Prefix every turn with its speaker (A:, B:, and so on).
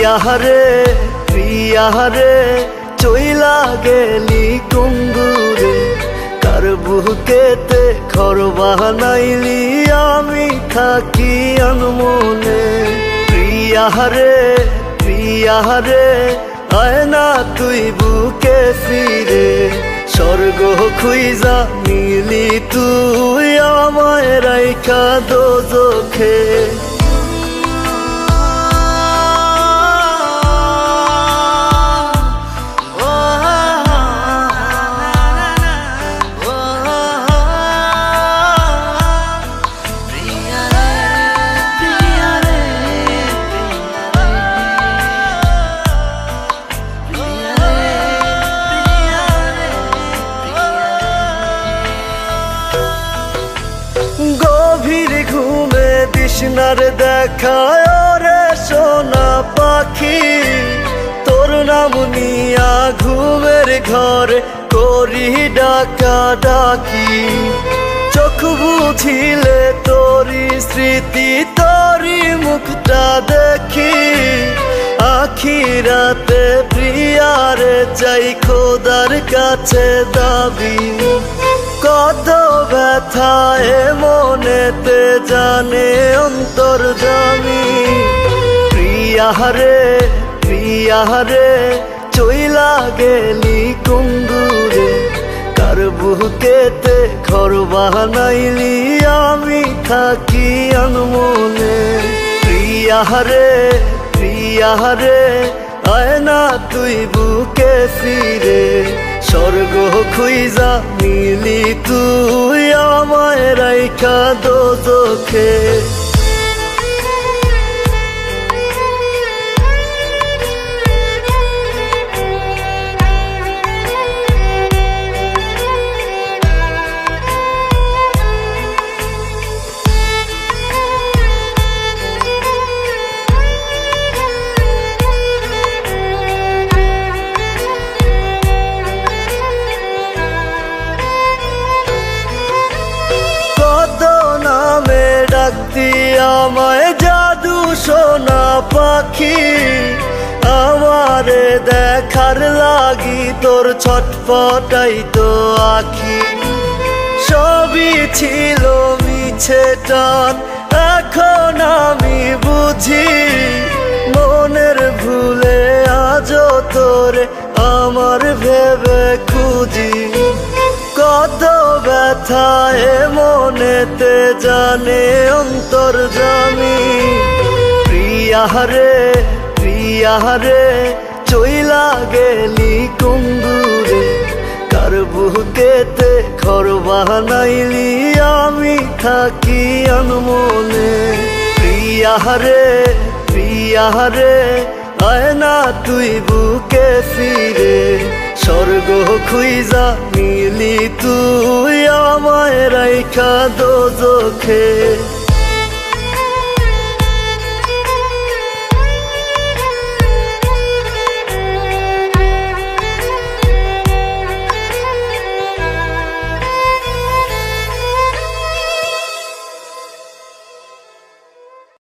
A: প্রিয়ারে প্রিয়ারে চইলা গেলি কুঙ্গুরে কার বুকেতে ঘর বানাইলি আমি থাকি আনমনে প্রিয়ারে প্রিয়ারে আয় না তুই বুকে ফিরে স্বর্গ খুইজা মিলি তুই আমায় রাইখা দোজখে গভীর ঘুমে তৃষ্ণার দেখায় রে সোনা পাখি তোর নাম নিয়া ঘুমের ঘরে করি ডাকা ডাকি চোখ বুঝিলে তোরি স্মৃতি তোরি মুখটা দেখি আখিরাতে প্রিয়ারে চাই খোদার কাছে দাবি কত ব্যথায় মনেতে জানে অন্তর্যামী প্রিয়ারে প্রিয়ারে চইলা গেলি কুঙ্গুরে কার বুকেতে ঘর বানাইলি আমি থাকি আনমনে প্রিয়ারে প্রিয়ারে আয় না তুই বুকে ফিরে স্বর্গ খুইজা মিলি তুই আমায় রাইখা দোজখে ডাকতি আমায় জাদু সোনা পাখি আমারে দেখার লাগি তোর ছটফটাই তো আখি সবই ছিল মিছে টান এখন আমি বুঝি মনের ভুলে আজও তোরে আমার ভেবে খুঁজি কত ব্যথায় মনেতে জানে অন্তর্যামী প্রিয়ারে প্রিয়ারে চইলা গেলি কুঙ্গুরে কার বুকেতে ঘর বানাইলি আমি থাকি আনমনে প্রিয়ারে প্রিয়ারে আয় না তুই বুকে ফিরে স্বর্গ খুইজা মিলি তুই আমায় রাইখা দোজখে।